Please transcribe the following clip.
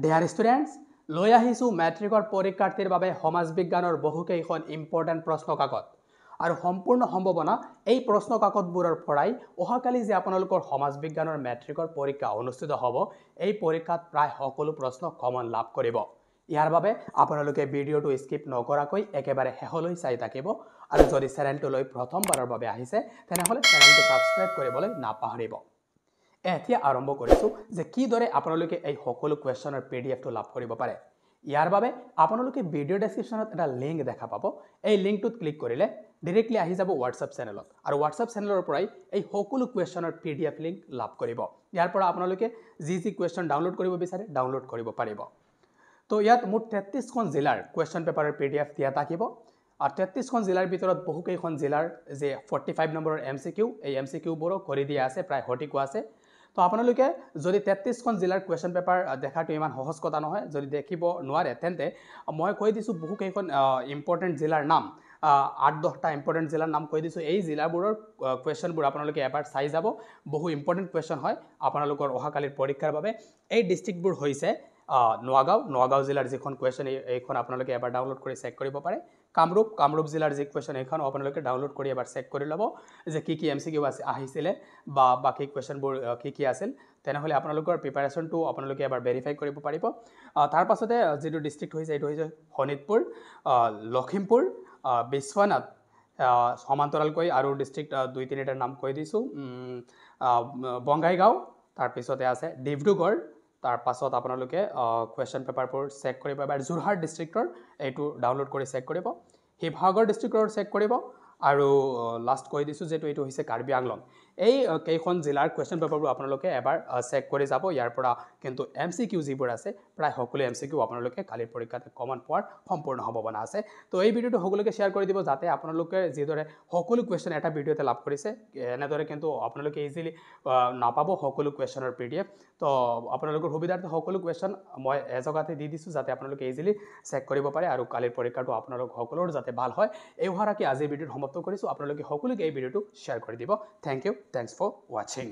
dear students লৈ আহিছোঁ মেট্ৰিকৰ পৰীক্ষাৰ্থীৰ বাবে সমাজ বিজ্ঞানৰ বহুকেইখন ইম্পৰ্টেণ্ট প্ৰশ্ন কাকত আৰু সম্পূৰ্ণ সম্ভাৱনা এই প্ৰশ্ন কাকতবোৰৰ পৰাই অহাকালি যে আপোনালোকৰ সমাজ বিজ্ঞানৰ মেট্ৰিকৰ পৰীক্ষা অনুষ্ঠিত হ'ব এই পৰীক্ষাত প্ৰায় সকলো প্ৰশ্ন কমন লাভ কৰিব ইয়াৰ বাবে আপোনালোকে ভিডিঅ'টো স্কিপ নকৰাকৈ একেবাৰে শেষলৈ চাই থাকিব আৰু যদি চেনেলটোলৈ প্ৰথমবাৰৰ বাবে আহিছে তেনেহ'লে চেনেলটো ছাবস্ক্ৰাইব কৰিবলৈ নাপাহৰিব এতিয়া আৰম্ভ কৰিছোঁ যে কিদৰে আপোনালোকে এই সকলো কুৱেশ্যনৰ পিডিএফটো লাভ কৰিব পাৰে ইয়াৰ বাবে আপোনালোকে ভিডিঅ' ডেছক্ৰিপশ্যনত এটা লিংক দেখা পাব এই লিংকটোত ক্লিক কৰিলে ডাইৰেক্টলি আহি যাব হোৱাটছআপ চেনেলত আৰু হোৱাটছআপ চেনেলৰ পৰাই এই সকলো কুৱেশ্যনৰ পিডিএফ লিংক লাভ কৰিব ইয়াৰ পৰা আপোনালোকে যি কুৱেশ্যন ডাউনলোড কৰিব বিচাৰে ডাউনলোড কৰিব পাৰিব তো ইয়াত মুঠ 33খন জিলাৰ কুৱেশ্যন পেপাৰৰ পিডিএফ দিয়া থাকিব আৰু 33খন জিলাৰ ভিতৰত বহুকেইখন জিলাৰ যে 45 নম্বৰৰ এমচিকিউ এই এমচিকিউবোৰো কৰি দিয়া আছে প্ৰায় সঠিক আছে তো আপোনালোকে যদি 33খন জিলাৰ কুৱেশ্যন পেপাৰ দেখাটো ইমান সহজ কথা নহয় যদি দেখিব নোৱাৰে তেন্তে মই কৈ দিছোঁ বহুকেইখন ইম্পৰ্টেণ্ট জিলাৰ নাম 8-10টা ইম্পৰ্টেণ্ট জিলাৰ নাম কৈ দিছোঁ এই জিলাবোৰৰ কুৱেশ্যনবোৰ আপোনালোকে এবাৰ চাই যাব বহু ইম্পৰ্টেণ্ট কুৱেশ্যন হয় আপোনালোকৰ অহাকালিৰ পৰীক্ষাৰ বাবে এই ডিষ্ট্ৰিক্টবোৰ হৈছে নগাঁও জিলাৰ যিখন কুৱেশ্যন এইখন আপোনালোকে এবাৰ ডাউনলোড কৰি চেক কৰিব পাৰে কামৰূপ জিলাৰ যি কুৱেশ্যন এইখন আপোনালোকে ডাউনলোড কৰি এবাৰ চেক কৰি ল'ব যে কি এমচিকিউ আহিছিলে বা বাকি কুৱেশ্যনবোৰ কি আছিল তেনেহ'লে আপোনালোকৰ প্ৰিপাৰেশ্যনটো আপোনালোকে এবাৰ ভেৰিফাই কৰিব পাৰিব তাৰ পাছতে যিটো ডিষ্ট্ৰিক্ট হৈছে এইটো হৈছে শোণিতপুৰ লখিমপুৰ বিশ্বনাথ সমান্তৰালকৈ আৰু ডিষ্ট্ৰিক্ট 2-3টাৰ নাম কৈ দিছোঁ বঙাইগাঁও তাৰপিছতে আছে ডিব্ৰুগড় তাৰ পাছত আপোনালোকে কুৱেশ্যন পেপাৰবোৰ চেক কৰিব এবাৰ যোৰহাট ডিষ্ট্ৰিক্টৰ এইটো ডাউনলোড কৰি চেক কৰিব শিৱসাগৰ ডিষ্ট্ৰিক্টৰ চেক কৰিব আৰু লাষ্ট কৈ দিছোঁ যে এইটো হৈছে কাৰ্বি আংলং এই কেইখন জিলাৰ কুৱেশ্যন পেপাৰবোৰ আপোনালোকে এবাৰ চেক কৰি যাব ইয়াৰ পৰা কিন্তু এমচিকিউ যিবোৰ আছে প্ৰায় সকলো এমচিকিউ আপোনালোকে কালিৰ পৰীক্ষাত কমন পোৱাৰ সম্পূৰ্ণ সম্ভাৱনা আছে তো এই ভিডিঅ'টো সকলোকে শ্বেয়াৰ কৰি দিব যাতে আপোনালোকে যিদৰে সকলো কুৱেশ্যন এটা ভিডিঅ'তে লাভ কৰিছে এনেদৰে কিন্তু আপোনালোকে ইজিলি নাপাব সকলো কুৱেশ্যনৰ পিডিএফ তো আপোনালোকৰ সুবিধাৰ্থে সকলো কুৱেশ্যন মই এজগাতে দি দিছোঁ যাতে আপোনালোকে ইজিলি চেক কৰিব পাৰে আৰু কালিৰ পৰীক্ষাটো আপোনালোক সকলোৰে যাতে ভাল হয় এই হোৱাৰাকি আজিৰ ভিডিঅ'টো সমাপ্ত কৰিছোঁ আপোনালোকে সকলোকে এই ভিডিঅ'টো শ্বেয়াৰ কৰি দিব thank you thanks for watching